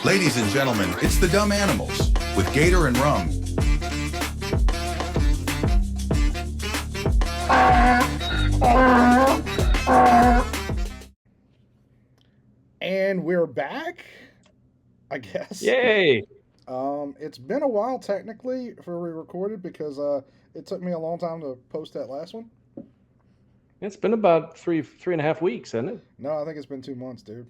Ladies and gentlemen, it's the Dumb Animals with Gator and Rum. And we're back, I guess. Yay! It's been a while technically for we recorded because it took me a long time to post that last one. It's been about three and a half weeks, hasn't it? No, I think it's been 2 months, dude.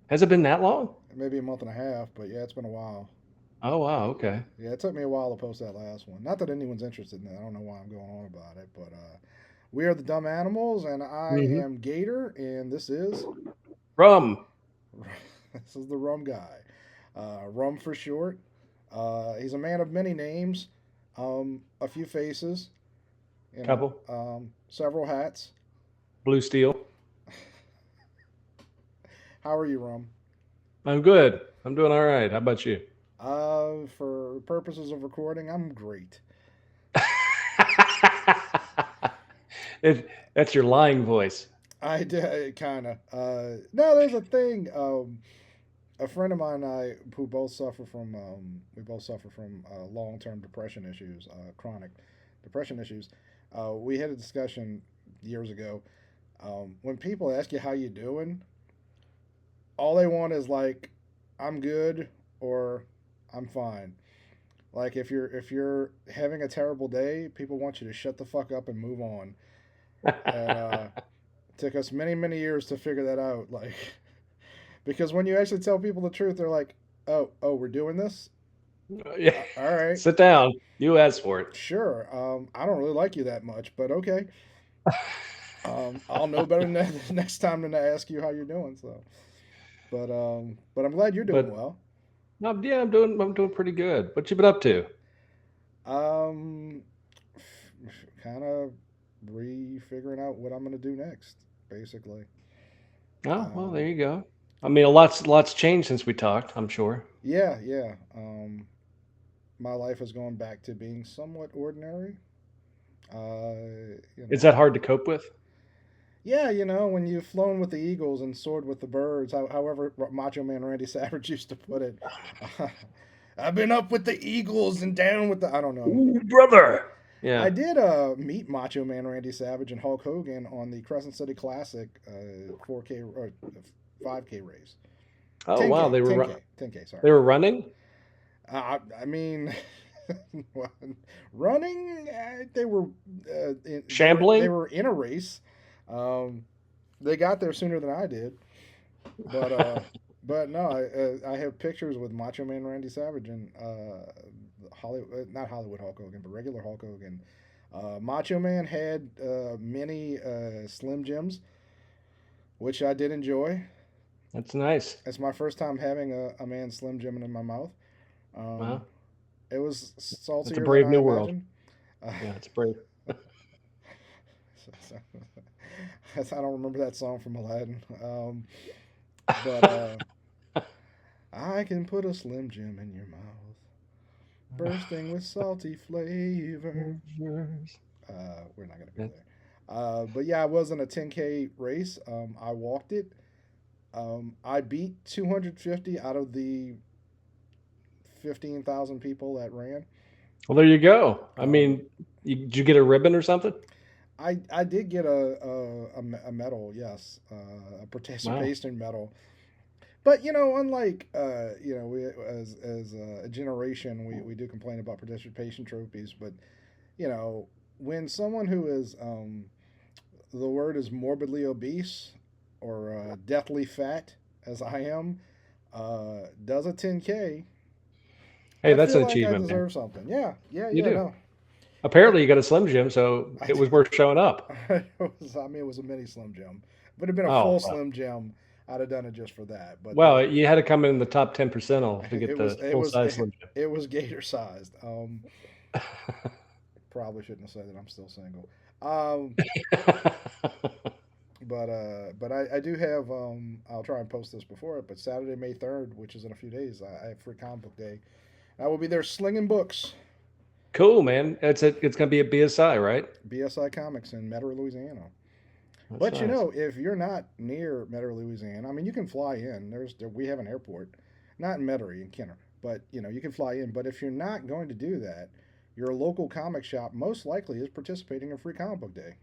Has it been that long? Maybe a month and a half, but yeah, it's been a while. Oh wow, okay. Yeah, it took me a while to post that last one. Not that anyone's interested in it. I don't know why I'm going on about it, but we are the Dumb Animals, and I am Gator, and this is Rum. this is the Rum Guy. Rum for short. He's a man of many names, a few faces, Couple. Several hats. Blue Steel. How are you, Rum? I'm good. I'm doing all right. How about you? For purposes of recording, I'm great. That's your lying voice. I did kind of. No, there's a thing. A friend of mine and I, who both suffer from, long-term depression issues, chronic depression issues. We had a discussion years ago. When people ask you how you doing, all they want is like, "I'm good" or "I'm fine." Like if you're having a terrible day, people want you to shut the fuck up and move on. And it took us many years to figure that out. Like, because when you actually tell people the truth, they're like, "Oh, we're doing this. Yeah. All right, Sit down. You asked for it. sure. I don't really like you that much, but okay. I'll know better next time than to ask you how you're doing." So, but I'm glad you're doing But well. yeah, I'm doing pretty good. What you been up to? Um, kind of re-figuring out what I'm gonna do next, basically. Oh, well, Um, there you go. I mean, a lot's changed since we talked, I'm sure. yeah. My life has gone back to being somewhat ordinary. You Is know, that hard to cope with? yeah, when you've flown with the eagles and soared with the birds, however Macho Man Randy Savage used to put it. I've been up with the eagles and down with the. I don't know. Ooh, brother. I Yeah. did meet Macho Man Randy Savage and Hulk Hogan on the Crescent City Classic 4K or 5K race. Oh wow, 10K, they were 10K, 10K. Sorry. they were running. I mean, running. They were they Shambling. were in a race. Um, they got there sooner than I did, but but no, I have pictures with Macho Man Randy Savage and Hollywood, not Hollywood Hulk Hogan, but regular Hulk Hogan. Macho Man had many Slim Jims, which I did enjoy. That's nice. It's my first time having a man Slim Jim in my mouth. Um, Wow. it was That's a saltier than brave I new world. imagined. Uh, Yeah, it's brave. so- I don't remember that song from Aladdin. But I can put a Slim Jim in your mouth, bursting with salty flavor. We're not gonna go there. But yeah, I was in a 10K race. I walked it. I beat 250 out of the 15,000 people that ran. Well, there you go. I Um, mean, did you get a ribbon or something? I did get a medal, yes, a Wow. participation medal. But unlike we as a generation, we do complain about participation trophies. But when someone who is the word is morbidly obese or deathly fat, as I am, does a 10K, Hey, I that's feel an like I achievement, man. deserve something. Yeah. You do. No, I Apparently, you got a Slim Jim, so I it was worth showing up. it was a mini Slim Jim. If it had been a Oh, full well. Slim Jim, I'd have done it just for that. But Well, you had to come in the top 10 percentile to get it the was it full was size Slim it was gator sized. Probably shouldn't have said that I'm still single. Um, Jim. but I do have I'll try and post this before it. But Saturday, May 3rd, which is in a few days, I have free comic book day. I will be there slinging books. Cool, man. It's gonna be a BSI, right? BSI Comics in Metairie, Louisiana. That's But nice. if you're not near Metairie, Louisiana, I mean, you can fly in. We have an airport, not in Metairie in Kenner, but you can fly in. But if you're not going to do that, your local comic shop most likely is participating in Free Comic Book Day.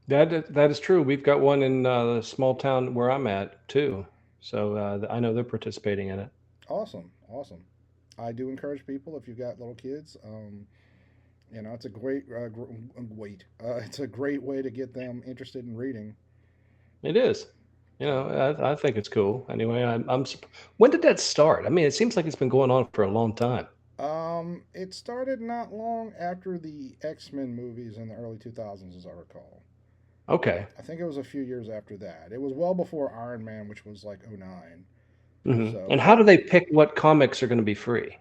That is true. We've got one in the small town where I'm at too. So I know they're participating in it. Awesome, awesome. I do encourage people if you've got little kids. It's a it's a great way to get them interested in reading. It is. So, I think it's cool. Anyway, when did that start? I mean, it seems like it's been going on for a long time. it started not long after the X-Men movies in the early 2000s, as I recall. Okay. I think it was a few years after that. It was well before Iron Man, which was like '09. And So how do they pick what comics are going to be free?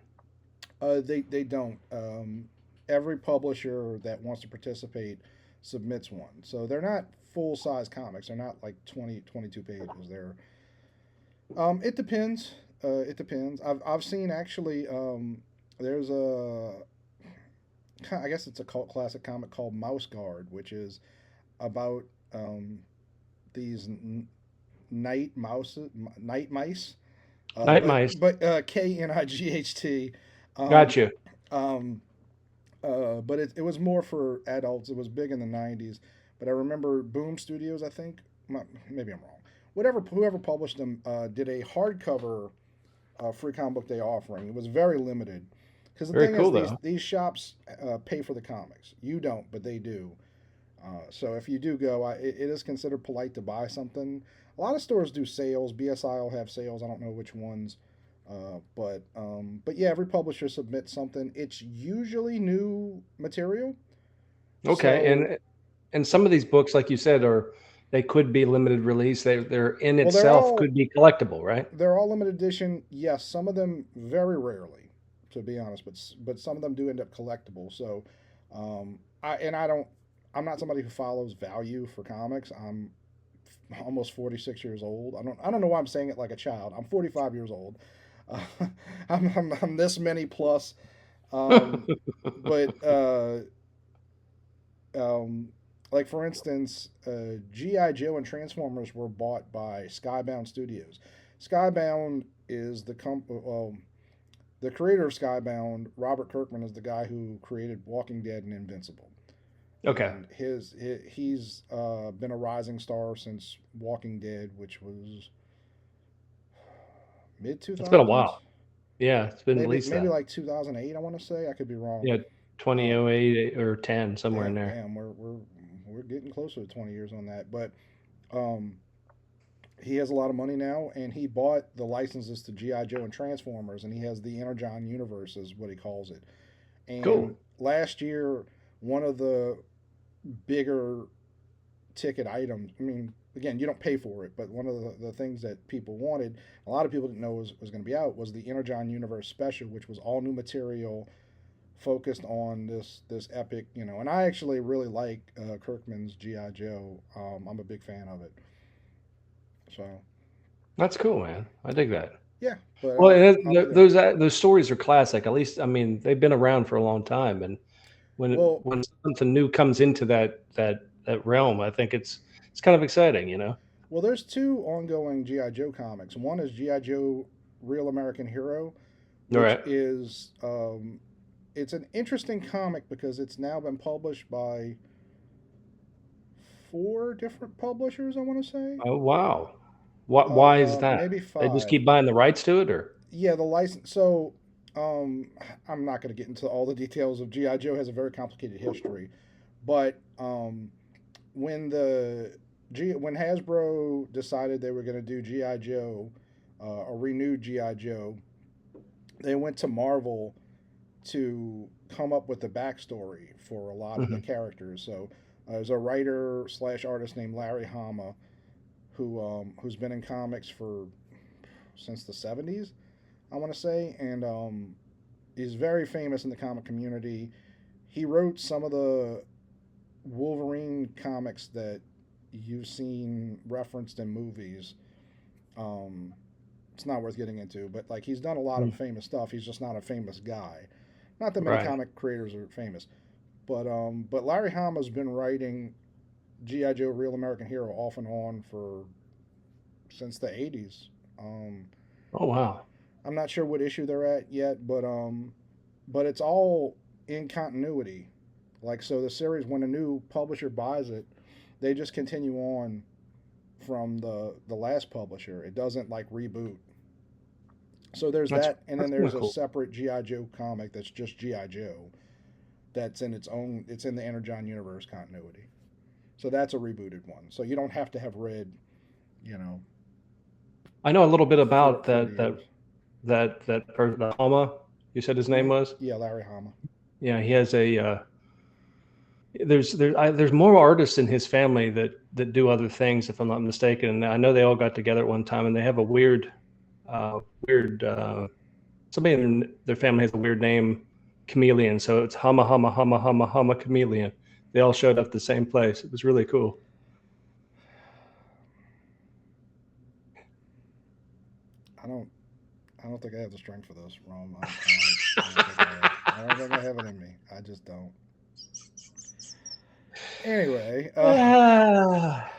they don't. Every publisher that wants to participate submits one. So they're not full size comics. They're not like 20, 22 pages. It depends. It depends. I've seen actually. There's I guess it's a cult classic comic called Mouse Guard, which is about these night mice. Night Mice. But Knight. Um, Got you. um, but it was more for adults. It was big in the '90s. But I remember Boom Studios, I think. Maybe I'm wrong. Whoever published them did a hardcover Free Comic Book Day offering. It was very limited. Because the Very thing is, cool these, though. these shops pay for the comics. You don't, but they do. So if you do go, it is considered polite to buy something. A lot of stores do sales. BSI will have sales. I don't know which ones. But yeah, every publisher submits something. It's usually new material. Okay, So, and some of these books, like you said, are they could be limited release. They're in well, itself could be collectible, right? they're all limited edition. Yes, some of them very rarely, to be honest, but some of them do end up collectible. So, I don't. I'm not somebody who follows value for comics. I'm almost 46 years old. I don't know why I'm saying it like a child. I'm 45 years old. Uh, I'm this many plus. Um, but um, like for instance, GI Joe and Transformers were bought by Skybound Studios. Skybound is the creator of Skybound. Robert Kirkman is the guy who created Walking Dead and Invincible, Okay, and he's been a rising star since Walking Dead, which was mid two it's been a thousands, while. Yeah, it's been at least maybe that. like 2008. I want to say I could be wrong. Yeah, Uh, 2008 or 10 somewhere in there. damn, we're getting closer to 20 years on that. But um, he has a lot of money now, and he bought the licenses to GI Joe and Transformers, and he has the Energon universe, is what he calls it. And Cool. last year, one of the bigger ticket items. I mean, again, you don't pay for it, but one of the things that people wanted, a lot of people didn't know was going to be out, was the Energon Universe special, which was all new material focused on this epic. And I actually really like Kirkman's GI Joe. I'm a big fan of it. So That's cool, man. I dig that. yeah, but Well, I'll be there. those stories are classic. At least, I mean, they've been around for a long time, and Well, when something new comes into that realm, I think it's kind of exciting, you know. there's two ongoing GI Joe comics. One is GI Joe Real American Hero, All which right. is it's an interesting comic because it's now been published by four different publishers. I want to say, Oh wow. Why is that? maybe They just five. keep buying the rights to it, or Yeah, the license. So um, I'm not going to get into all the details of GI Joe. Has a very complicated history, but when when Hasbro decided they were going to do GI Joe, a renewed GI Joe, they went to Marvel to come up with the backstory for a lot of the Mhm. characters. So there's a writer slash artist named Larry Hama who's been in comics for since the '70s, I want to say, and he's very famous in the comic community. He wrote some of the Wolverine comics that you've seen referenced in movies. Um, it's not worth getting into, but like he's done a lot of Mm. famous stuff. He's just not a famous guy. Not that many Right. comic creators are famous, but Larry Hama's been writing GI Joe Real American Hero off and on for since the '80s. Um, Oh wow. I'm not sure what issue they're at yet, but it's all in continuity. Like so, the series when a new publisher buys it, they just continue on from the last publisher. It doesn't like reboot. So there's That's that, and then that's kind there's of a cool. separate GI Joe comic that's just GI Joe. That's in its own. It's in the Energon universe continuity. So that's a rebooted one. So you don't have to have read, you know, I know a little bit about 40 that years. the Hama. You said his name Mm-hmm. was. Yeah, Larry Hama. Yeah, he has a. There's more artists in his family that do other things, if I'm not mistaken. And I know they all got together at one time, and they have a weird. Somebody in their family has a weird name, Chameleon. So it's Hama Hama Hama Hama Hama Chameleon. They all showed up at the same place. It was really cool. I don't. I don't think I have the strength for this, Rome. I don't think I have. I don't think I have it in me. I just don't. Anyway, Ah,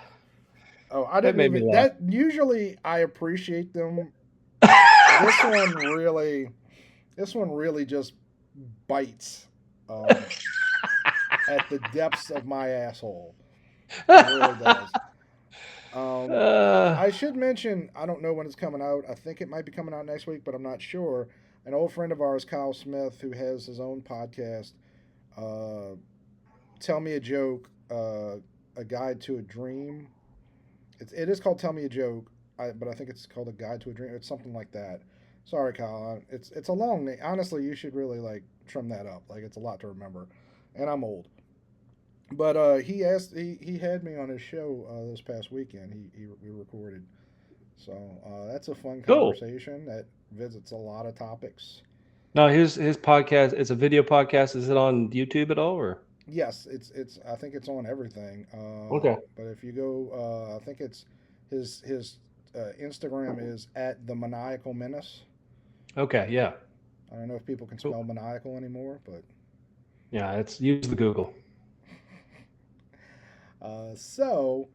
oh, I that didn't made me even. laugh. That usually I appreciate them. This one really. This one really just bites at the depths of my asshole. It really does. Um, uh, I should mention, I don't know when it's coming out. I think it might be coming out next week, but I'm not sure. An old friend of ours, Kyle Smith, who has his own podcast, uh, Tell Me a Joke, A Guide to a Dream. It is called Tell Me a Joke, but I think it's called A Guide to a Dream. It's something like that. Sorry, Kyle. It's a long name. Honestly, you should really like trim that up. Like it's a lot to remember, and I'm old. But he had me on his show this past weekend. We recorded, so that's a fun cool. conversation that visits a lot of topics. No, his podcast. It's a video podcast. Is it on YouTube at all, or? Yes, it's I think it's on everything. Okay. But if you go, I think it's his Instagram is at the Maniacal Menace. Okay. Yeah. I don't know if people can Cool. spell maniacal anymore, but Yeah. It's use the Google. so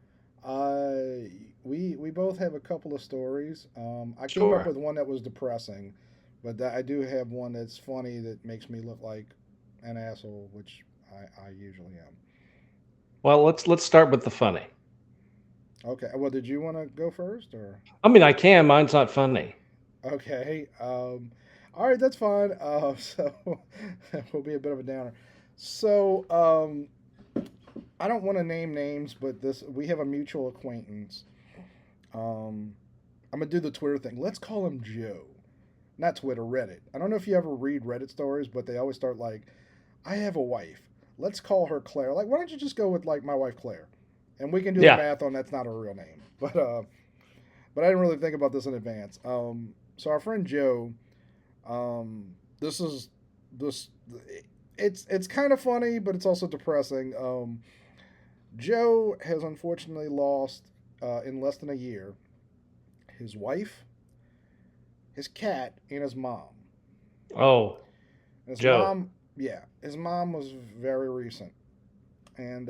we both have a couple of stories. I came up Sure. with one that was depressing, but I do have one that's funny that makes me look like an asshole, which I usually am. Well, let's start with the funny. Okay. Well, did you want to go first or? I mean, I can. Mine's not funny. Okay. All right, that's fine. So will be a bit of a downer. So I don't want to name names, but this we have a mutual acquaintance. Um, I'm gonna do the Twitter thing. Let's call him Joe, not Twitter, Reddit. I don't know if you ever read Reddit stories, but they always start like, "I have a wife. Let's call her Claire." Like, why don't you just go with like my wife Claire, and we can do the Yeah. math on that's not a real name. But I didn't really think about this in advance. So our friend Joe, this is this. It's kind of funny, but it's also depressing. Joe has unfortunately lost in less than a year his wife, his cat, and his mom. Oh, His Joe. mom, yeah, his mom was very recent, and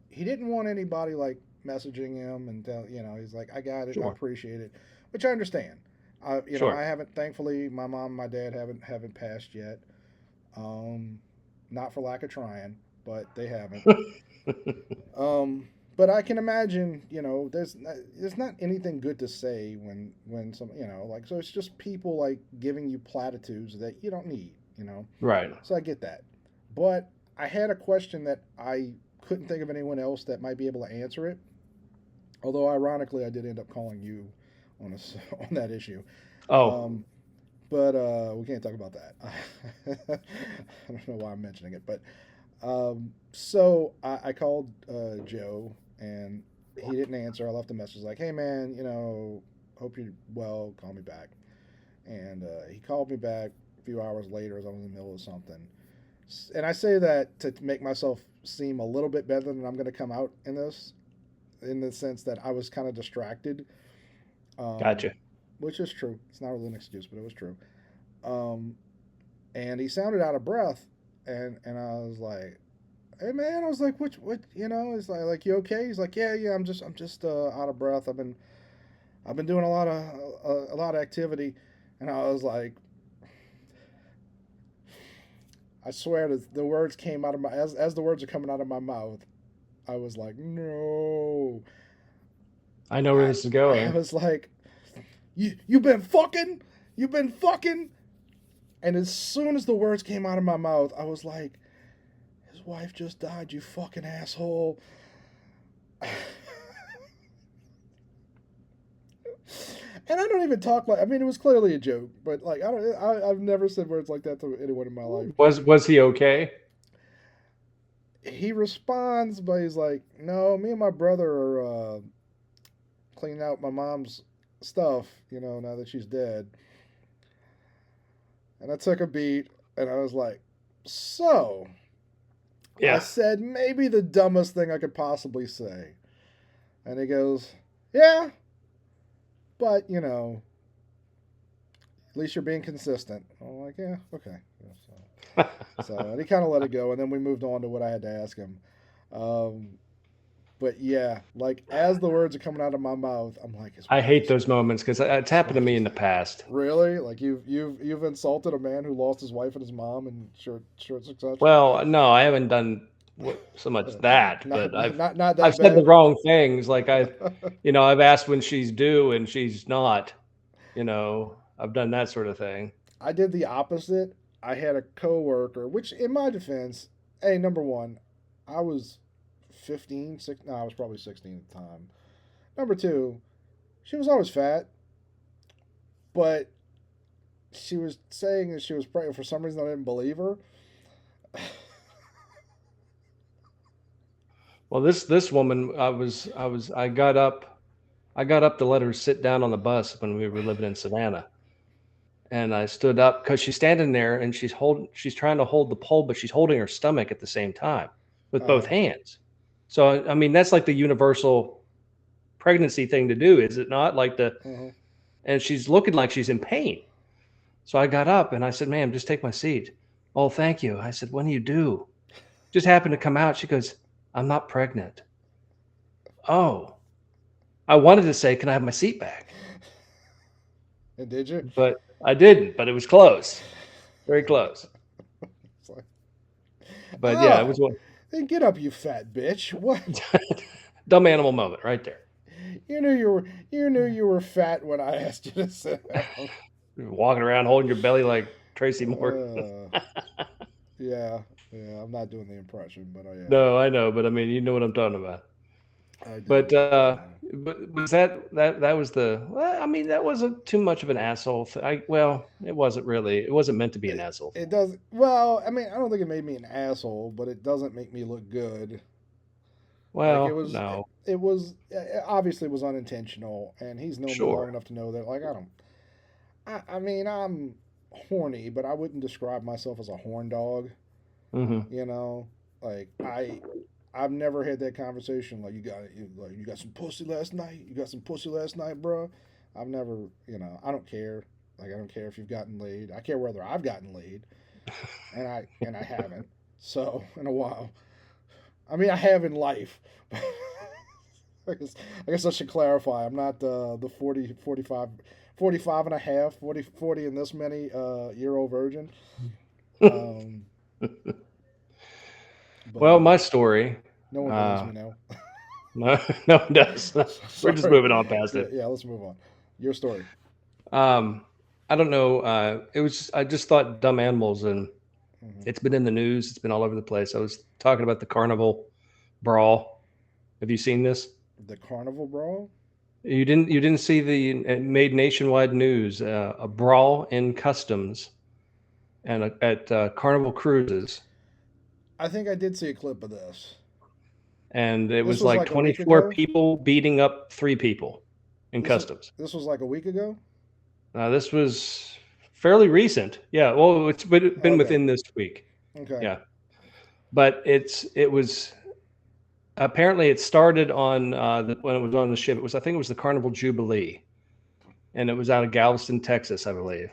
he didn't want anybody like messaging him and tell he's like, I got it, I Sure. appreciate it, which I understand. I Sure. haven't. Thankfully, my mom and my dad haven't passed yet. Um, Not for lack of trying, but they haven't. But I can imagine, there's not anything good to say when some, like, so it's just people like giving you platitudes that you don't need. Right. So I get that. But I had a question that I couldn't think of anyone else that might be able to answer it. Although ironically, I did end up calling you on on that issue. Oh, Um, but we can't talk about that. I don't know why I'm mentioning it, but so I called Joe and he didn't answer. I left a message like, "Hey man, hope you're well. Call me back." And he called me back a few hours later as I was in the middle of something. And I say that to make myself seem a little bit better than I'm going to come out in this, in the sense that I was kind of distracted, um, gotcha. which is true. It's not really an excuse, but it was true. Um, and he sounded out of breath, and I was like, Hey man, I was like, what, He's like, you okay? He's like, yeah, I'm just out of breath. I've been doing a lot of activity, and I was like, I swear that the words came out of my as the words are coming out of my mouth, I was like, no. I know where I this is I going. was like, you've been fucking, and as soon as the words came out of my mouth, I was like, his wife just died, you fucking asshole. And I don't even talk like. I mean, it was clearly a joke, but like I don't. I've never said words like that to anyone in my life. Was he okay? He responds, but he's like, "No, me and my brother are cleaning out my mom's stuff. Now that she's dead." And I took a beat, and I was like, "So." I Yeah. said maybe the dumbest thing I could possibly say, and he goes, "Yeah, but at least you're being consistent." I'm like, "Yeah, okay." Yeah, and he kind of let it go, and then we moved on to what I had to ask him. Um, but yeah, like as the words are coming out of my mouth, I'm like, I hate those moments because it's his happened to wife me in is the past. really like you've insulted a man who lost his wife and his mom in short succession. Well, no, I haven't done so much that, not but not I've that said the bad. wrong things. Like I've asked when she's due and she's not. I've done that sort of thing. I did the opposite. I had a coworker, which in my defense, hey, number one, I was 15, six, no, I was probably 16 at the time. Number two, she was always fat, but she was saying that she was pregnant. For some reason, I didn't believe her. Well, this woman, I got up to let her sit down on the bus when we were living in Savannah, and I stood up because she's standing there and she's trying to hold the pole, but she's holding her stomach at the same time with both Uh, hands. So I mean, that's like the universal pregnancy thing to do, is it not? uh-huh. And she's looking like she's in pain. So I got up and I said, "Ma'am, just take my seat." "Oh, thank you." I said, "When do you do?" Just happened to come out. She goes, "I'm not pregnant." Oh, I wanted to say, "Can I have my seat back?" And did you? But I didn't, but it was close. Very close. It's like, But yeah, it was oh, one then get up, you fat bitch. What? dumb animal moment right there. You knew you were fat when I asked you to sit down. Walking around holding your belly like Tracy Morgan. Uh, yeah, yeah. I'm not doing the impression, but I am. No, I know, but I mean, you know what I'm talking about. I But do. but was that was well, I mean, that wasn't too much of an asshole well, it wasn't really. It wasn't meant to be an It, asshole it thing. does well. I mean, I don't think it made me an asshole, but it doesn't make me look good. Like it Well, was. It, no, it was it obviously was unintentional, and he's known me long sure. enough to know that. Like I don't. I mean, I'm horny, but I wouldn't describe myself as a horn dog. Hmm. You know, like I've never had that conversation. Like you got some pussy last night. You got some pussy last night, bro. I've never. I don't care. Like I don't care if you've gotten laid. I care whether I've gotten laid, and I haven't. So in a while, I mean, I have in life. I guess I should clarify. I'm not the 40, 45, 45 and a half, 40 and this many year old virgin. Um, but Well, my story. no one believes Uh, me now. no, no one does. We're just Sorry. moving on past Yeah, it. yeah, let's move on. Your story. Um, I don't know. I just thought dumb animals, and Hmm. it's been in the news. It's been all over the place. I was talking about the carnival brawl. Have you seen this? The carnival brawl. You didn't see the it made nationwide news, a brawl in customs and at Carnival Cruises, I think I did see a clip of this. and it This was was like like a week 24 ago. people beating up 3 people in This is customs. this was like a week ago. This was fairly recent. Yeah, well, it's been Okay. within this week. Okay. Yeah, but it was apparently it started on when it was on the ship. I think it was the Carnival Jubilee, and it was out of Galveston, Texas, I believe.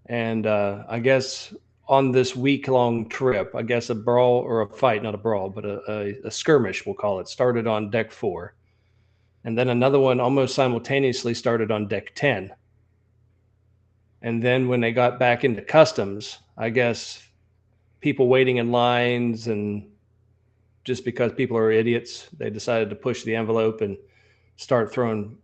And I guess on this week-long trip. I guess a brawl or a fight, not a brawl, but a skirmish, we'll call it, started on deck 4. And then another one almost simultaneously started on deck 10. And then when they got back into customs, I guess people waiting in lines, and just because people are idiots, they decided to push the envelope and start throwing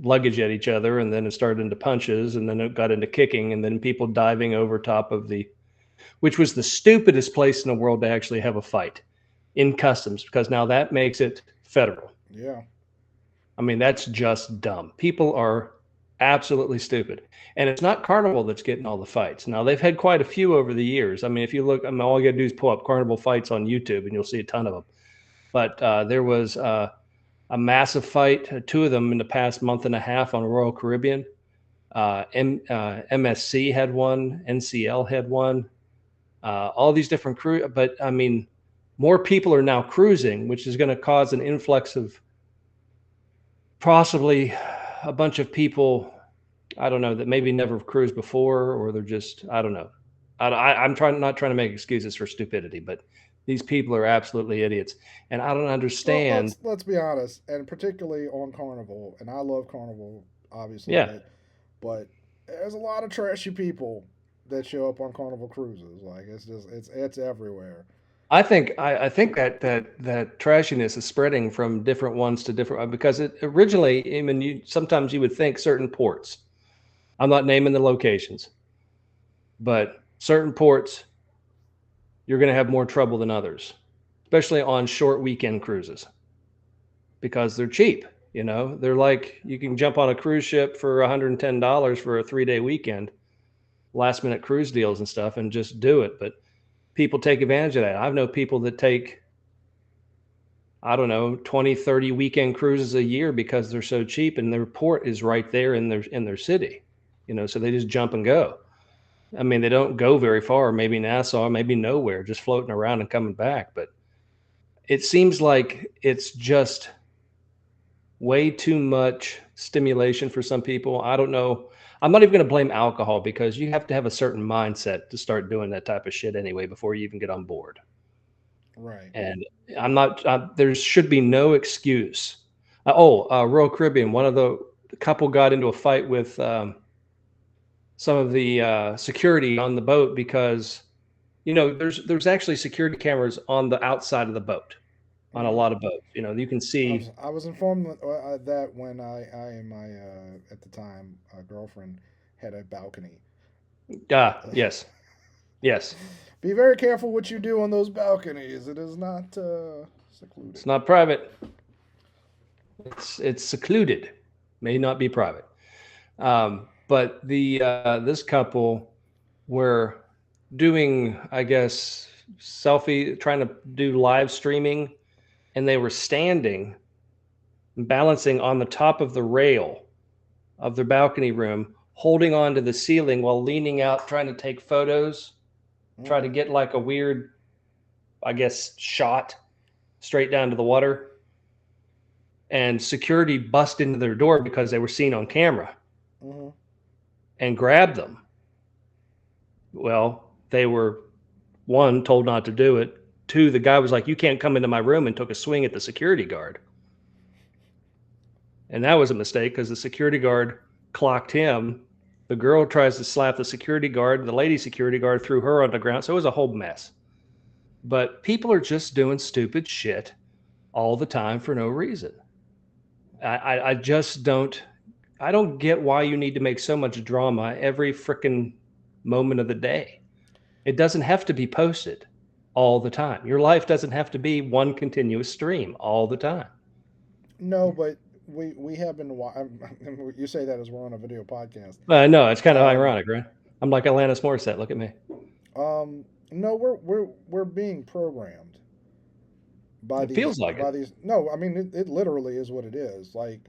luggage at each other. And then it started into punches, and then it got into kicking, and then people diving over top of the, which was the stupidest place in the world to actually have a fight, in customs, because now that makes it federal. Yeah. I mean, that's just dumb. People are absolutely stupid. And it's not Carnival that's getting all the fights. Now, they've had quite a few over the years. I mean, if you look, I mean, all you got to do is pull up Carnival fights on YouTube and you'll see a ton of them. But there was a massive fight, two of them in the past month and a half on Royal Caribbean. MSC had one, NCL had one, all these different crew. But I mean, more people are now cruising, which is going to cause an influx of possibly a bunch of people, I don't know, that maybe never cruised before, or they're just, I don't know. I'm not trying to make excuses for stupidity, but these people are absolutely idiots, and I don't Well, understand. let's be honest, and particularly on Carnival, and I love Carnival, obviously, Yeah, but there's a lot of trashy people that show up on Carnival cruises. Like it's just it's everywhere. I think that trashiness is spreading from different ones to different, because it originally, I mean, sometimes you would think certain ports. I'm not naming the locations, but certain ports you're going to have more trouble than others, especially on short weekend cruises, because they're cheap. You know, they're like, you can jump on a cruise ship for $110 for a 3-day weekend, last minute cruise deals and stuff, and just do it. But people take advantage of that. I've known people that take, I don't know, 20, 30 weekend cruises a year because they're so cheap and their port is right there in their city. You know, so they just jump and go. I mean, they don't go very far, maybe Nassau, maybe nowhere, just floating around and coming back. But it seems like it's just way too much stimulation for some people. I don't know. I'm not even going to blame alcohol, because you have to have a certain mindset to start doing that type of shit anyway before you even get on board. Right. And I'm not, there should be no excuse. Royal Caribbean, one of the couple got into a fight with some of the security on the boat, because, you know, there's actually security cameras on the outside of the boat on a Hmm. lot of boats. You know, you can see. I was informed that when I and my at the time girlfriend had a balcony. Yes, yes. Be very careful what you do on those balconies. It is not It's secluded. not private. It's secluded. May not be private. But the this couple were doing, I guess, selfie, trying to do live streaming, and they were standing, balancing on the top of the rail of their balcony room, holding on to the ceiling while leaning out, trying to take photos, try to Hmm. get like a weird, I guess, shot straight down to the water. And security bust into their door because they were seen on camera Hmm. and grabbed them. Well, they were, one, told not to do it. Two, the guy was like, "You can't come into my room," and took a swing at the security guard. And that was a mistake, because the security guard clocked him. The girl tries to slap the security guard. The lady security guard threw her on the ground. So it was a whole mess. But people are just doing stupid shit all the time for no reason. I just don't. I don't get why you need to make so much drama every freaking moment of the day. It doesn't have to be posted all the time. Your life doesn't have to be one continuous stream all the time. No, but we have been. You say that as we're on a video podcast. No, it's kind of Um, ironic, right? I'm like Alanis Morissette. Look at me. no, we're being programmed It feels like it. by these. No, I mean it literally is what it is. Like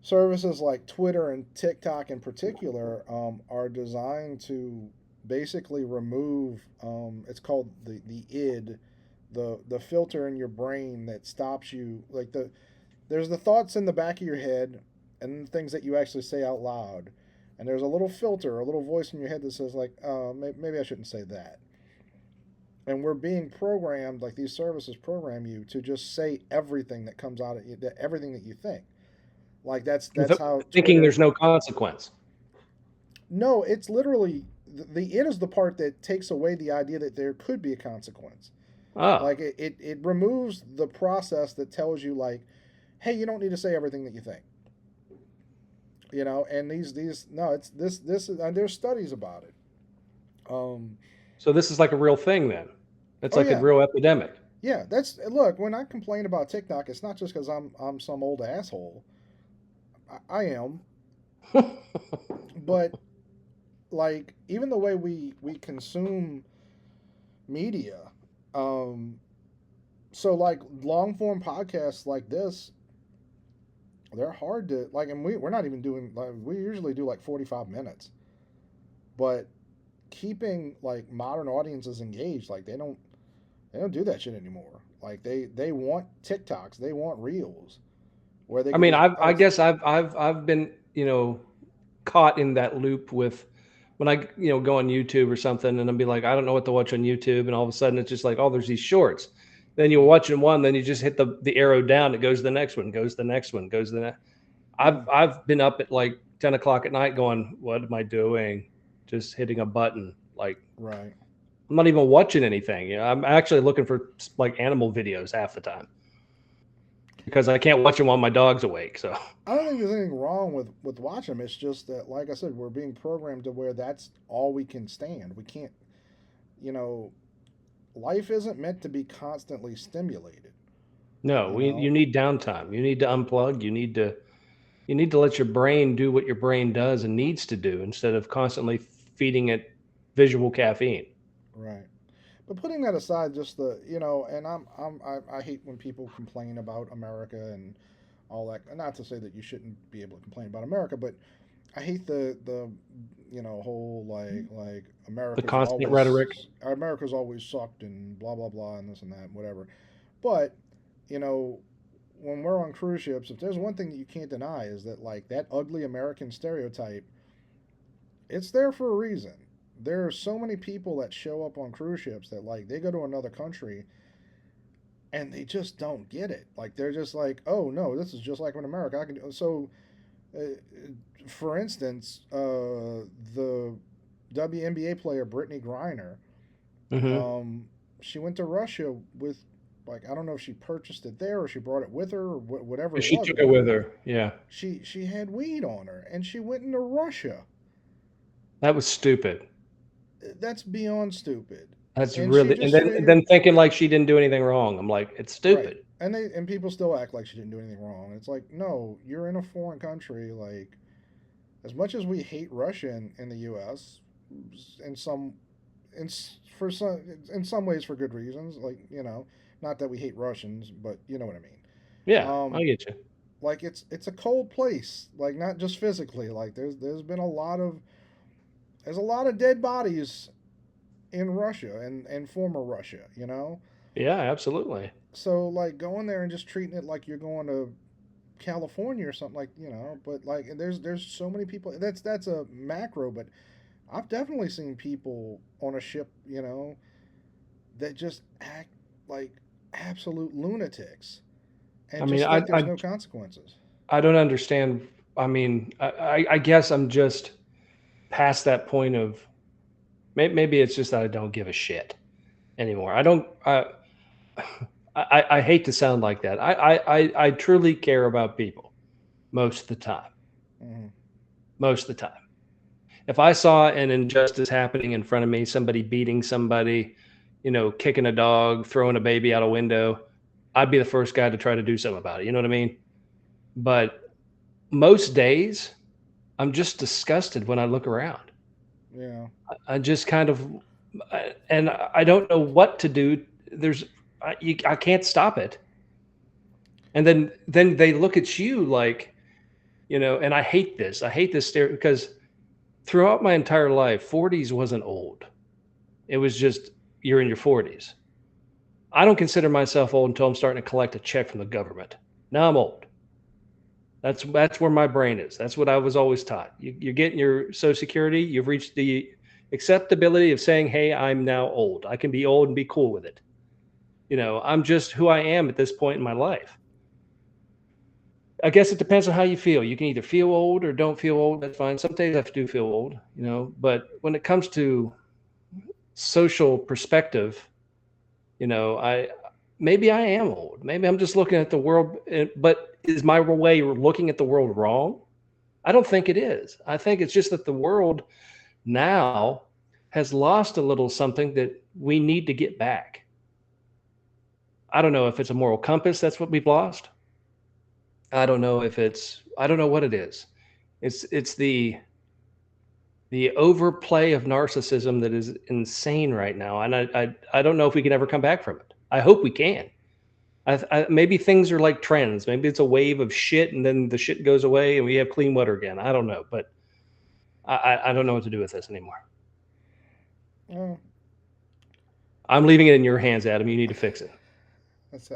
services like Twitter and TikTok in particular are designed to basically remove. It's called the id, the filter in your brain that stops you. Like there's the thoughts in the back of your head and things that you actually say out loud. and there's a little filter, a little voice in your head that says like, maybe I shouldn't say that. And we're being programmed, like these services program you to just say everything that comes out of you, everything that you think. Like that's how Thinking Twitter. there's no consequence. No, it's literally the it is the part that takes away the idea that there could be a consequence. Oh, Like it removes the process that tells you like, hey, you don't need to say everything that you think. And these no, it's this is, and there's studies about it. Um, so this is like a real thing then. It's oh like a yeah, real epidemic. yeah. That's look when I complain about TikTok, it's not just because I'm some old asshole. I am, but like even the way we consume media, um, so like long form podcasts like this, they're hard to like, and we're not even doing like we usually do like 45 minutes, but keeping like modern audiences engaged, like they don't do that shit anymore. Like they want TikToks, they want reels where they I can mean, just I guess I've been, caught in that loop with when I, go on YouTube or something and I'll be like, I don't know what to watch on YouTube. And all of a sudden it's just like, oh, there's these shorts. Then you're watching one, then you just hit the arrow down. It goes to the next one, goes to the next one, goes to the next. mm, I've been up at like 10 o'clock at night going, what am I doing? Just hitting a button. Like right. I'm not even watching anything. I'm actually looking for like animal videos half the time because I can't watch them while my dog's awake. So I don't think there's anything wrong with watching them. It's just that, like I said, we're being programmed to where that's all we can stand. We can't, you know, life isn't meant to be constantly stimulated. no, You you know, need downtime. You need to unplug. You need to let your brain do what your brain does and needs to do instead of constantly feeding it visual caffeine. right? But putting that aside, just and I hate when people complain about America and all that. Not to say that you shouldn't be able to complain about America, but I hate the whole like The constant rhetoric. America's always sucked and blah blah blah and this and that and whatever. But you know when we're on cruise ships, if there's one thing that you can't deny is that like that ugly American stereotype, it's there for a reason. There are so many people that show up on cruise ships that like they go to another country and they just don't get it. Like they're just like, oh no, this is just like in America. I can do so. Uh, for instance, the WNBA player Brittany Griner, Hmm. she went to Russia with like I don't know if she purchased it there or she brought it with her or whatever it She was, took it but with her. Yeah, she had weed on her and she went into Russia. that was stupid. That's beyond stupid. That's And she really, and just then and then figured thinking like she didn't do anything wrong. I'm like, it's right. stupid. And people still act like she didn't do anything wrong. It's like, no, you're in a foreign country. Like, as much as we hate Russia in the U.S., in some, in for some, in some ways for good reasons. Like, not that we hate Russians, but you know what I mean. Yeah, I Um, get you. like it's a cold place. Like, not just physically. Like, there's been there's a lot of dead bodies in Russia and former Russia. Yeah, absolutely. So like going there and just treating it like you're going to California or something, like but like there's so many people. That's a macro, but I've definitely seen people on a ship, that just act like absolute lunatics I and mean, just think there's no consequences. I don't understand. I mean, I guess I'm just past that point of maybe it's just that I don't give a shit anymore. I don't. I hate to sound like that. I truly care about people most of the time. Hmm. Most of the time. If I saw an injustice happening in front of me, somebody beating somebody, kicking a dog, throwing a baby out a window, I'd be the first guy to try to do something about it. You know what I mean? But most days, I'm just disgusted when I look around. Yeah. I just kind of, and I don't know what to do. I can't stop it. And then they look at you like, and I hate this. I hate this stare because throughout my entire life, 40s wasn't old. It was just you're in your 40s. I don't consider myself old until I'm starting to collect a check from the government. Now I'm old. That's where my brain is. That's what I was always taught. You're getting your Social Security. You've reached the acceptability of saying, "Hey, I'm now old. I can be old and be cool with it." I'm just who I am at this point in my life. I guess it depends on how you feel. You can either feel old or don't feel old. That's fine. Some days I do feel old, but when it comes to social perspective, I maybe I am old. Maybe I'm just looking at the world, but is my way of looking at the world wrong? I don't think it is. I think it's just that the world now has lost a little something that we need to get back. I don't know if it's a moral compass, that's what we've lost. I don't know what it is. It's the overplay of narcissism that is insane right now, and I don't know if we can ever come back from it. I hope we can. Maybe things are like trends. Maybe it's a wave of shit, and then the shit goes away, and we have clean water again. I don't know, but I don't know what to do with this anymore. Uh, I'm leaving it in your hands, Adam. You need to fix it. that's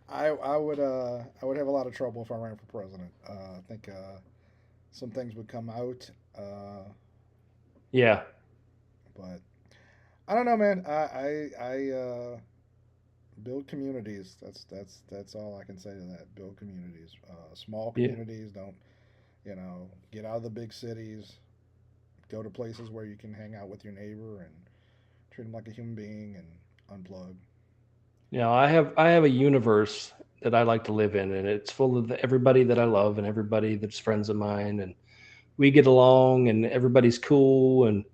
I would have a lot of trouble if I ran for president. I think some things would come out, Yeah, but I don't know, man. Build communities. That's all I can say to that. Build communities. Small yeah, communities. Don't get out of the big cities. Go to places where you can hang out with your neighbor and treat them like a human being and unplug. yeah. I have a universe that I like to live in, and it's full of everybody that I love and everybody that's friends of mine, and we get along, and everybody's cool, and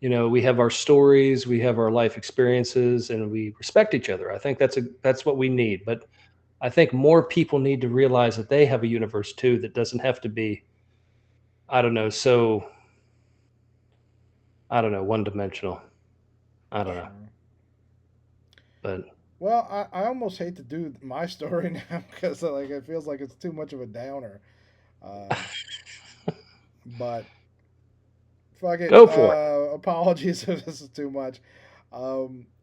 we have our stories, we have our life experiences, and we respect each other. I think that's what we need. But I think more people need to realize that they have a universe too that doesn't have to be, I don't know, so I don't know, one dimensional. I don't know. Sure. But Well, I almost hate to do my story now because like it feels like it's too much of a downer. Um, but fuck it. go for it. Apologies if this is too much.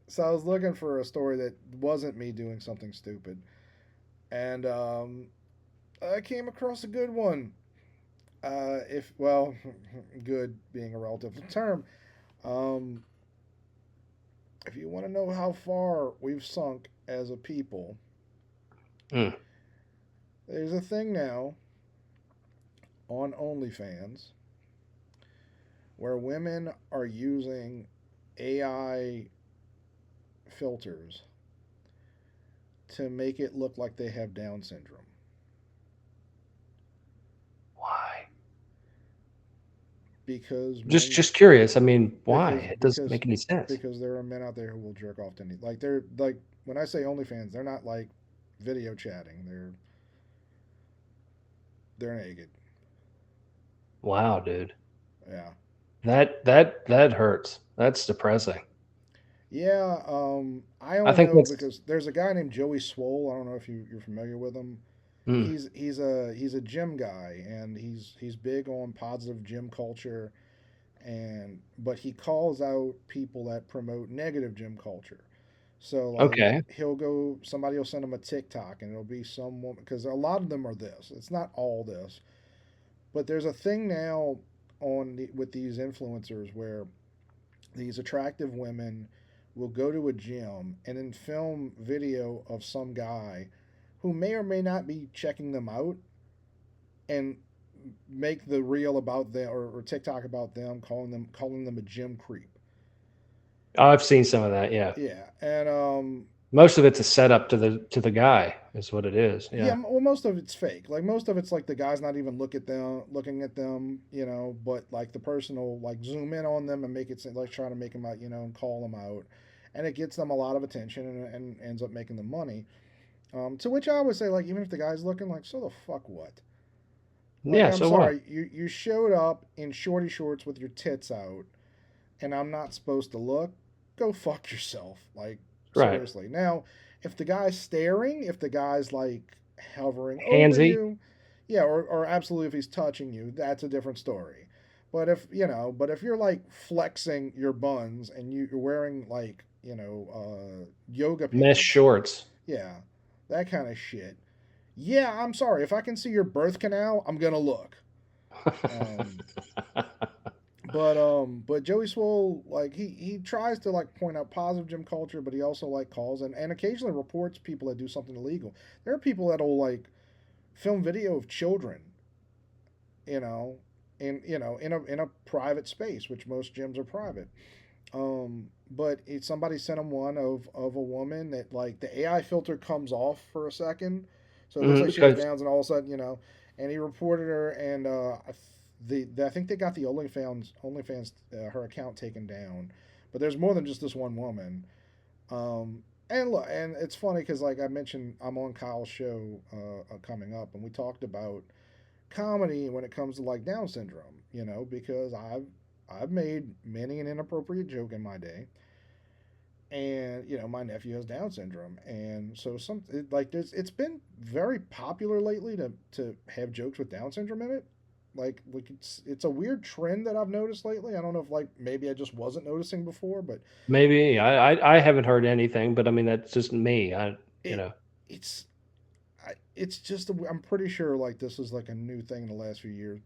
So I was looking for a story that wasn't me doing something stupid, and I came across a good one. If well, good being a relative term. Um, if you want to know how far we've sunk as a people, Mm, there's a thing now on OnlyFans where women are using AI filters to make it look like they have Down syndrome. why? Because Just men, just curious. I mean, why? because It doesn't because make any sense. because there are men out there who will jerk off to any like they're like when I say OnlyFans, they're not like video chatting. They're naked. Wow, dude. Yeah. That hurts. That's depressing. Yeah, I I only think know that's because there's a guy named Joey Swole. I don't know if you're familiar with him. mm, He's a gym guy and he's big on positive gym culture and but he calls out people that promote negative gym culture. So like okay. somebody will send him a TikTok and it'll be someone because a lot of them are this. It's not all this, but there's a thing now with these influencers where these attractive women will go to a gym and then film video of some guy who may or may not be checking them out and make the reel about them or TikTok about them, calling them a gym creep. I've seen some of that, yeah. Yeah, and Most of it's a setup to the guy is what it is. yeah, Yeah. well, most of it's fake. Like most of it's like the guy's not even looking at them, but like the person will like zoom in on them and make it like try to make them out, and call them out, and it gets them a lot of attention and ends up making them money. To which I would say, like, even if the guy's looking like, so the fuck what? Like, Yeah, I'm so what? sorry, you showed up in shorty shorts with your tits out, and I'm not supposed to look. Go fuck yourself. Like, Right. seriously. Now, if the guy's staring, if the guy's like hovering over Handsy. you, yeah, or absolutely if he's touching you, that's a different story. But if you're like flexing your buns and you're wearing like yoga Mesh pants, shorts. yeah, that kind of shit. Yeah, I'm sorry. If I can see your birth canal, I'm gonna look. Um, but Joey Swole, like he tries to like point out positive gym culture, but he also like calls and occasionally reports people that do something illegal. There are people that'll like film video of children, you know, in a private space, which most gyms are private. But somebody sent him one of a woman that like the AI filter comes off for a second, so it looks like she has Because Downs, and all of a sudden, and he reported her, and I think they got the OnlyFans her account taken down, but there's more than just this one woman. And look, and it's funny because like I mentioned, I'm on Kyle's show coming up, and we talked about comedy when it comes to like Down syndrome, because I've made many an inappropriate joke in my day, and my nephew has Down syndrome, and so like it's been very popular lately to have jokes with Down syndrome in it. Like it's a weird trend that I've noticed lately. I don't know if like maybe I just wasn't noticing before, but maybe I haven't heard anything, but I mean that's just me. it it's it's just I'm pretty sure like this is like a new thing in the last few years,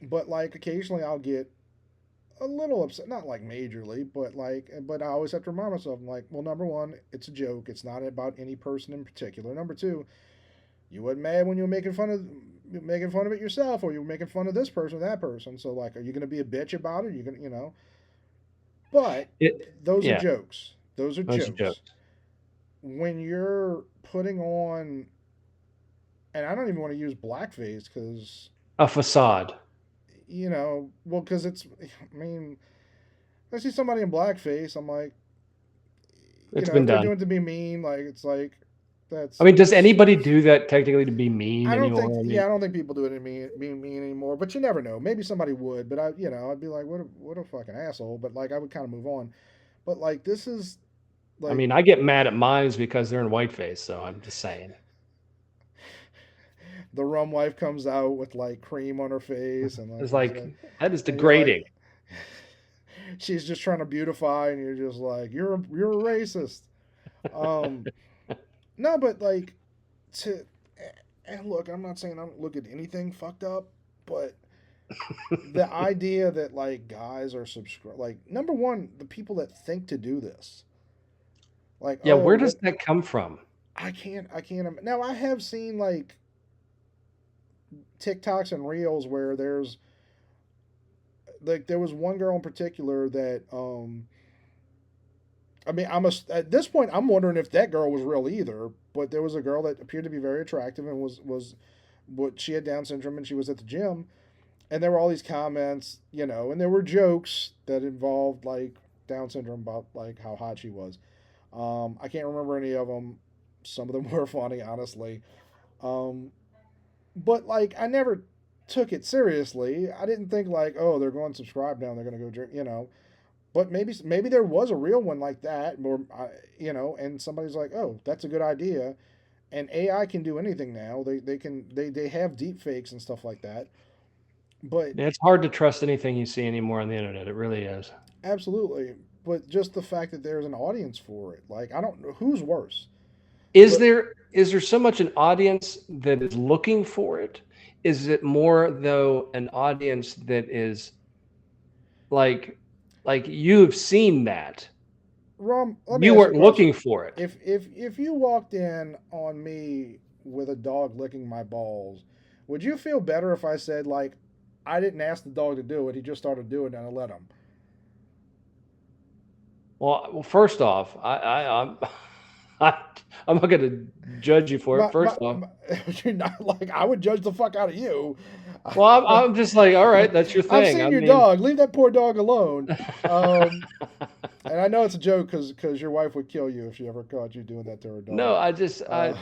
but like occasionally I'll get a little upset, not like majorly, but I always have to remind myself, I'm like, well, number one, it's a joke. It's not about any person in particular. Number two, you weren't mad when you were making fun of it yourself, or you were making fun of this person or that person. So like, are you going to be a bitch about it? Are you going to. But it those are yeah, jokes. Those are those are jokes. jokes. When you're putting on, and I don't even want to use blackface because A facade. well, because I mean, I see somebody in blackface, I'm like, It's been if they're done. doing it to be mean, like it's like I that's mean, does that's. anybody do that technically to be mean I don't think, anymore? I yeah, mean, I don't think people do it to me being mean anymore. But you never know. Maybe somebody would, but I'd be like, what a fucking asshole. But like, I would kind of move on. But like, this is like I get mad at mines because they're in whiteface, so I'm just saying. the rum wife comes out with like cream on her face, and like It's she's like like, that is and you're like, degrading. she's just trying to beautify, and you're just like, you're a racist. Um, no, but like to and look, I'm not saying I don't look at anything fucked up, but the idea that like guys are subscribe, like number one, the people that think to do this, like, Yeah, oh, where does what, that come from? I can't now I have seen like TikToks and reels where there was one girl in particular that I mean, at this point I'm wondering if that girl was real either, but there was a girl that appeared to be very attractive and was what she had Down syndrome, and she was at the gym, and there were all these comments, and there were jokes that involved like Down syndrome about like how hot she was. I can't remember any of them. Some of them were funny, honestly. Um, but like, I never took it seriously. I didn't think like, oh, they're going to subscribe now, and they're going to go drink. But maybe there was a real one like that, or and somebody's like, oh, that's a good idea. And AI can do anything now. They have deep fakes and stuff like that. But It's hard to trust anything you see anymore on the internet. It really is. absolutely. But just the fact that there's an audience for it, like I don't know who's worse. Is But there so much an audience that is looking for it? Is it more though an audience that is like you've seen that? Rom, let me You ask you a weren't looking question. for it. If you walked in on me with a dog licking my balls, would you feel better if I said like I didn't ask the dog to do it, he just started doing it and I let him? Well, first off, I, I'm not going to judge you for it. My, First my, off, my, you're not like I would judge the fuck out of you. well, I'm just like, all right, that's your I've thing. seen I your mean, dog. Leave that poor dog alone. Um, and I know it's a joke because your wife would kill you if she ever caught you doing that to her no, dog. I just, Uh,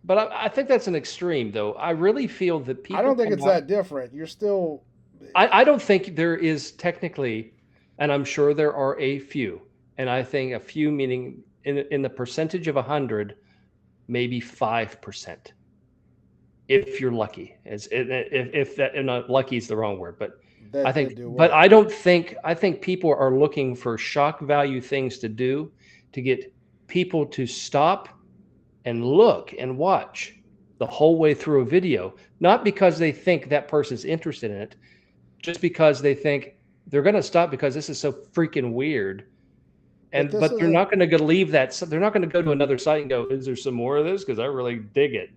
but I think that's an extreme, though. I really feel that I people don't think come it's out. that different. You're still I don't think there is technically, and I'm sure there are a few, and I think a few meaning in the percentage of 100, maybe 5%, if you're lucky. If that, and not lucky is the wrong word, but I that think, do but well. I don't think, I think people are looking for shock value things to do to get people to stop and look and watch. the whole way through a video, not because they think that person's interested in it, just because they think they're going to stop because this is so freaking weird. But they're not going to leave that. They're not going to go to another site and go, "Is there some more of this? Because I really dig it."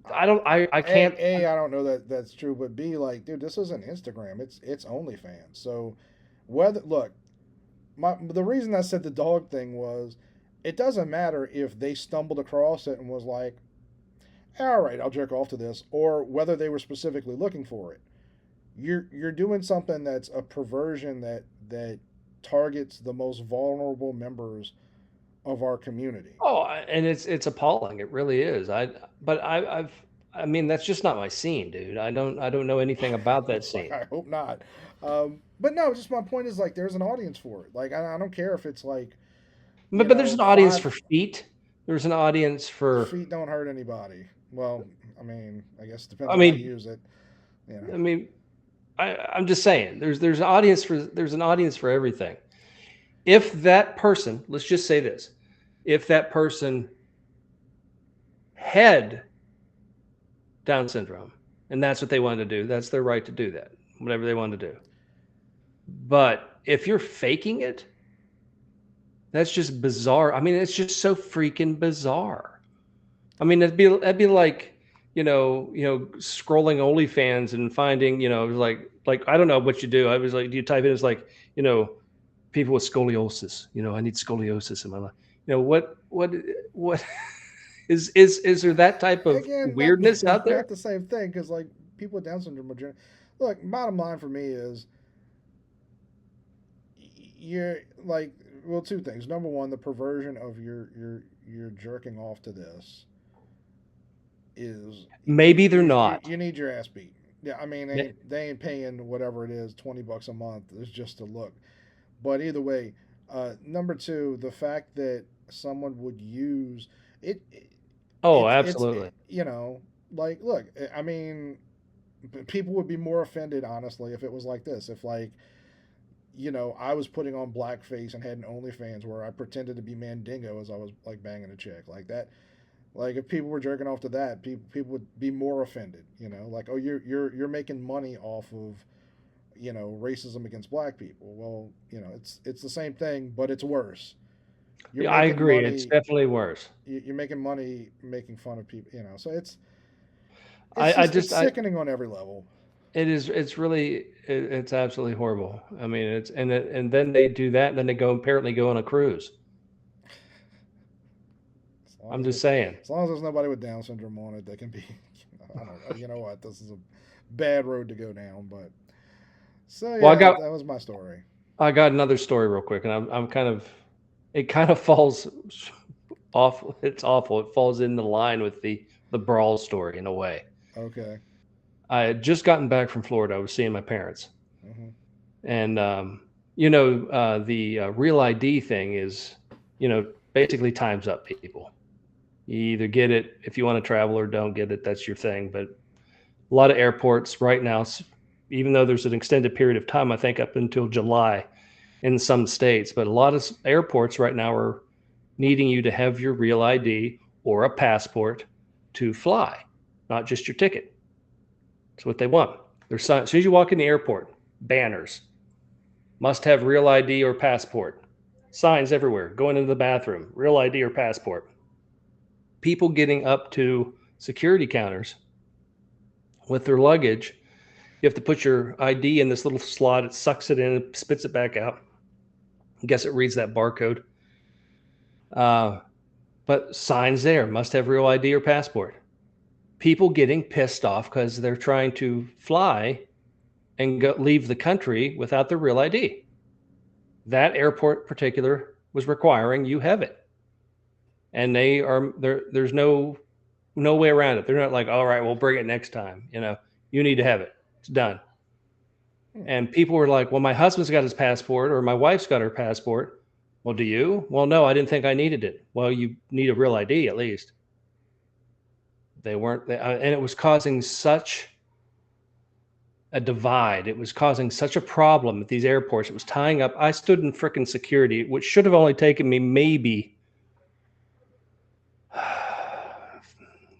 I can't. I don't know that that's true, but B, like, dude, this isn't Instagram. It's OnlyFans. So the reason I said the dog thing was, it doesn't matter if they stumbled across it and was like, all right, I'll jerk off to this, or whether they were specifically looking for it. You're doing something that's a perversion that targets the most vulnerable members of our community. Oh, and it's appalling. It really is. I mean, that's just not my scene, dude. I don't know anything about that scene. I hope not. But no, just my point is, like, there's an audience for it. Like, I don't care if it's like, But there's an audience for feet. There's an audience for feet don't hurt anybody. Well, I mean, I guess it depends I on how mean, you use it. You know. I mean, I'm just saying, there's an audience for everything. If that person, let's just say this, if that person had Down syndrome and that's what they wanted to do, that's their right to do that, whatever they want to do. But if you're faking it, that's just bizarre. I mean, it's just so freaking bizarre. I mean, that'd be like, scrolling OnlyFans and finding, like I don't know what you do. I was like, do you type in? It's like, people with scoliosis. I need scoliosis in my life. What is there that type of weirdness out there? Not the same thing, because like people with Down syndrome are look. Bottom line for me is, you're like, well, two things. Number one, the perversion of your jerking off to this is, maybe they're not. You need your ass beat. Yeah, I mean, they ain't paying whatever it is, $20 a month. It's just to look. But either way, number two, the fact that someone would use it. Absolutely. Like, look, I mean, people would be more offended, honestly, if it was like this. If, like, I was putting on blackface and had an OnlyFans where I pretended to be Mandingo as I was, like, banging a chick. Like that. Like, if people were jerking off to that, people would be more offended. Like, oh, you're making money off of, racism against black people. Well, it's the same thing, but it's worse. I agree. Money, it's definitely worse. You're making money making fun of people. So it's sickening on every level. It is. It's really. It's absolutely horrible. I mean, and then they do that, and then they apparently go on a cruise. I'm just saying. As long as there's nobody with Down syndrome on it, they can be. You know what? This is a bad road to go down, but. So yeah, that was my story. I got another story real quick, and I'm kind of. It kind of falls off. It's awful. It falls in the line with the brawl story in a way. Okay. I had just gotten back from Florida. I was seeing my parents, and the Real ID thing is, basically times up people. You either get it if you want to travel or don't get it. That's your thing. But a lot of airports right now, even though there's an extended period of time, I think up until July in some states, but a lot of airports right now are needing you to have your Real ID or a passport to fly, not just your ticket. That's what they want. There's as soon as you walk in the airport, banners, must have Real ID or passport, signs everywhere, going into the bathroom, Real ID or passport. People getting up to security counters with their luggage. You have to put your ID in this little slot. It sucks it in, it spits it back out. I guess it reads that barcode. But signs there, must have Real ID or passport. People getting pissed off because they're trying to fly and leave the country without their Real ID. That airport particular was requiring you have it. And there's no way around it. They're not like, all right, we'll bring it next time. You need to have it. It's done. And people were like, well, my husband's got his passport or my wife's got her passport. Well, do you? Well, no, I didn't think I needed it. Well, you need a Real ID at least. They weren't, and it was causing such a divide. It was causing such a problem at these airports. It was tying up. I stood in frickin' security, which should have only taken me maybe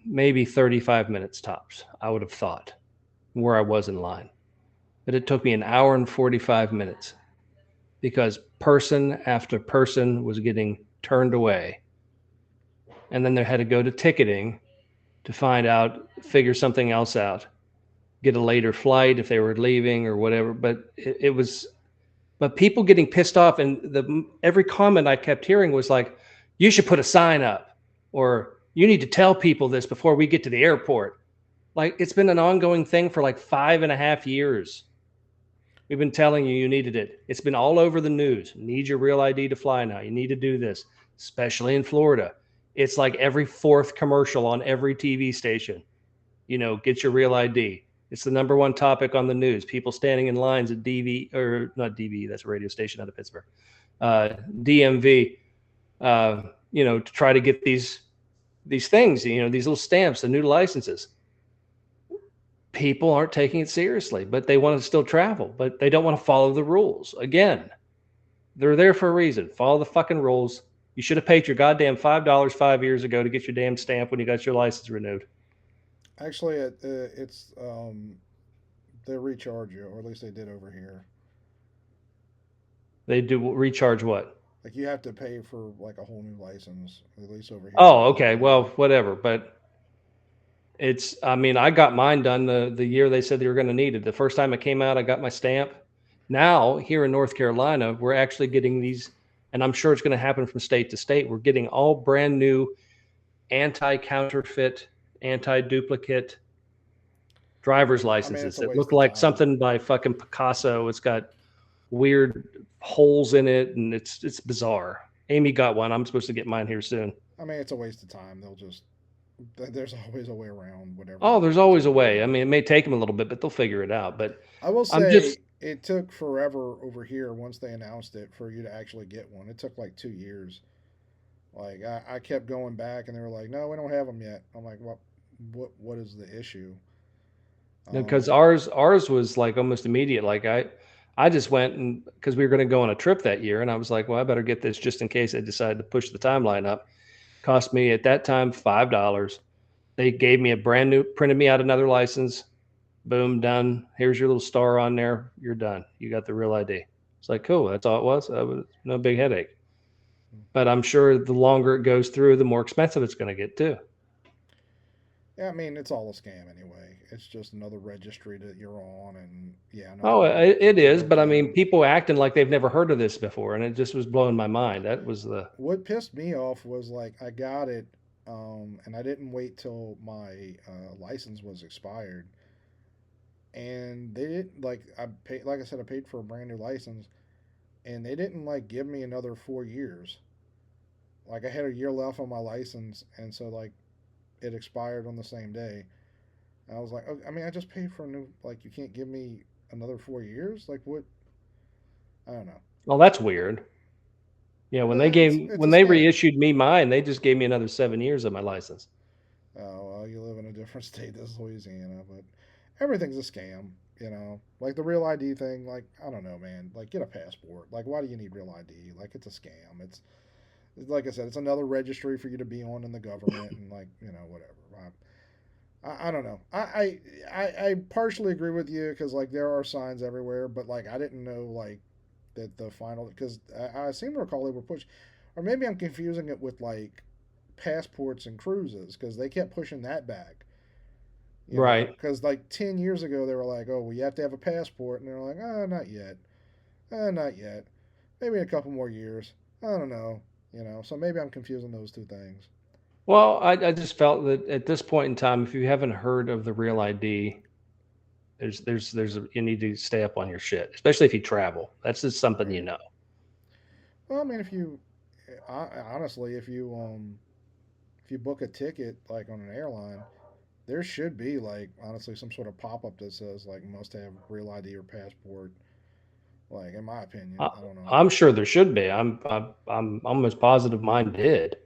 maybe 35 minutes tops, I would have thought, where I was in line. But it took me an hour and 45 minutes because person after person was getting turned away. And then they had to go to ticketing to find out, figure something else out, get a later flight if they were leaving or whatever. But it was, but people getting pissed off, and every comment I kept hearing was like, "You should put a sign up," or "You need to tell people this before we get to the airport." Like, it's been an ongoing thing for like 5.5 years. We've been telling you needed it. It's been all over the news. You need your real ID to fly now. You need to do this, especially in Florida. It's like every fourth commercial on every TV station. Get your real ID. It's the number one topic on the news. People standing in lines at DV, or not DV, that's a radio station out of Pittsburgh, DMV, to try to get these things, these little stamps, the new licenses. People aren't taking it seriously, but they want to still travel, but they don't want to follow the rules. Again, they're there for a reason. Follow the fucking rules. You should have paid your goddamn $5 5 years ago to get your damn stamp when you got your license renewed. Actually, it's they recharge you, or at least they did over here. They do recharge what? Like you have to pay for like a whole new license, at least over here. Oh, okay. Well, whatever. But I got mine done the year they said they were going to need it. The first time it came out, I got my stamp. Now, here in North Carolina, we're actually getting these, and I'm sure it's going to happen from state to state. We're getting all brand new anti-counterfeit, anti-duplicate driver's licenses that look like something by fucking Picasso. It's got weird holes in it, and it's bizarre. Amy got one. I'm supposed to get mine here soon. I mean, it's a waste of time. There's always a way around whatever. Oh, there's always a way. I mean, it may take them a little bit, but they'll figure it out. But I will say it took forever over here once they announced it for you to actually get one. It took like 2 years. Like I kept going back, and they were like, "No, we don't have them yet." I'm like, What is the issue?" Because ours was like almost immediate. Like I just went, and because we were going to go on a trip that year, and I was like, well, I better get this just in case I decide to push the timeline up. Cost me at that time $5. They gave me a brand new, printed me out another license. Boom, done. Here's your little star on there. You're done. You got the real ID. It's like, cool. That's all it was. No big headache. But I'm sure the longer it goes through, the more expensive it's going to get too. Yeah, I mean, it's all a scam anyway. It's just another registry that you're on, and yeah. Oh, it is, but I mean, people acting like they've never heard of this before, and it just was blowing my mind. That was what pissed me off was like I got it, and I didn't wait till my license was expired, and they didn't I paid, like I said, I paid for a brand new license, and they didn't like give me another 4 years. Like I had a year left on my license, and so like it expired on the same day. And I was like, oh, I mean, I just paid for a new. Like, you can't give me another 4 years. Like, what? I don't know. Well, that's weird. Yeah, when they reissued me mine, they just gave me another 7 years of my license. Oh, well, you live in a different state. That's Louisiana, but everything's a scam. Like the real ID thing. Like, I don't know, man. Like, get a passport. Like, why do you need real ID? Like, it's a scam. It's like I said, it's another registry for you to be on in the government, and like whatever. I don't know. I partially agree with you because like there are signs everywhere, but like I didn't know like that the final because I seem to recall they were pushed, or maybe I'm confusing it with like passports and cruises because they kept pushing that back. Right. Because like 10 years ago they were like, oh, well, you have to have a passport, and they're like, oh, not yet, not yet, maybe in a couple more years. I don't know. So maybe I'm confusing those two things. Well, I just felt that at this point in time, if you haven't heard of the real ID, you need to stay up on your shit, especially if you travel. That's just something you know. Well, I mean, honestly, if you book a ticket like on an airline, there should be like honestly some sort of pop up that says like must have real ID or passport. Like in my opinion, I don't know. I'm sure there should be. I'm almost positive mine did.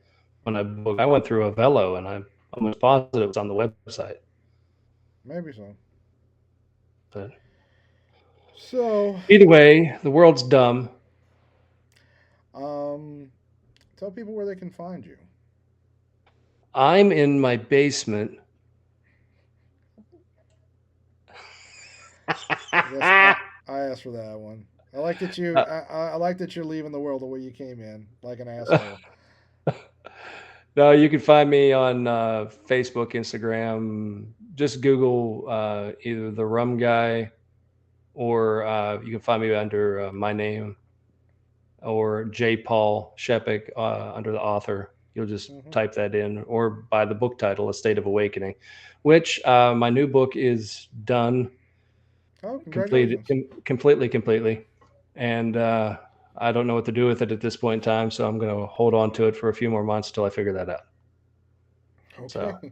When I went through a Velo, and I'm almost positive it's on the website. Maybe so. But so either way, the world's dumb. Tell people where they can find you. I'm in my basement. I guess I asked for that one. I like that you. Uh, I like that you're leaving the world the way you came in, like an asshole. no, you can find me on Facebook, Instagram. Just Google either the Rum Guy, or you can find me under my name, or J. Paul Shepik under the author. You'll just Hmm. type that in, or by the book title, A State of Awakening, which my new book is done, Oh, completed, congratulations. completely. And I don't know what to do with it at this point in time. So I'm going to hold on to it for a few more months till I figure that out. So Okay.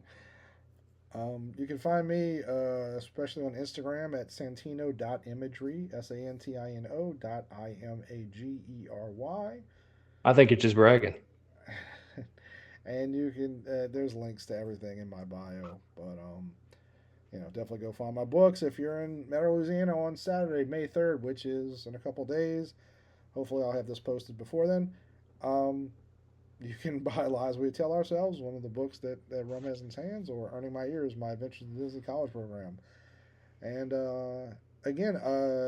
You can find me, especially on Instagram, at santino.imagery, SANTINO .IMAGERY. I think you're just bragging. And you can, there's links to everything in my bio. But, definitely go find my books if you're in Metro, Louisiana on Saturday, May 3rd, which is in a couple days. Hopefully, I'll have this posted before then. Um, you can buy Lies We Tell Ourselves, one of the books that Rum has in his hands, or Earning My Ears, My Adventures in the Disney College Program. And again,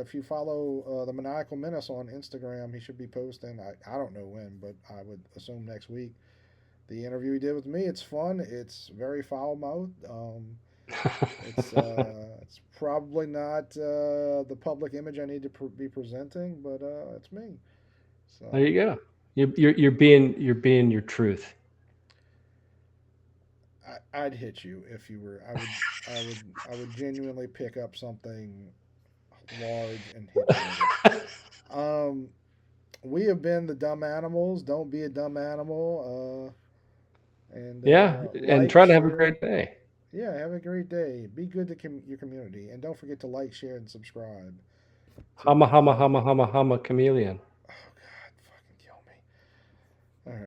if you follow the Maniacal Menace on Instagram, he should be posting, I don't know when, but I would assume next week, the interview he did with me. It's fun. It's very foul mouthed. It's probably not the public image I need to be presenting, but it's me. There So you go. You're being your truth. I'd hit you if you were. I would genuinely pick up something large and hit you with it. We have been the dumb animals. Don't be a dumb animal. And Yeah, and like, try to have a share. great day. Yeah, have a great day. Be good to your community, and don't forget to like, share, and subscribe to Hama hama hama hama hama chameleon.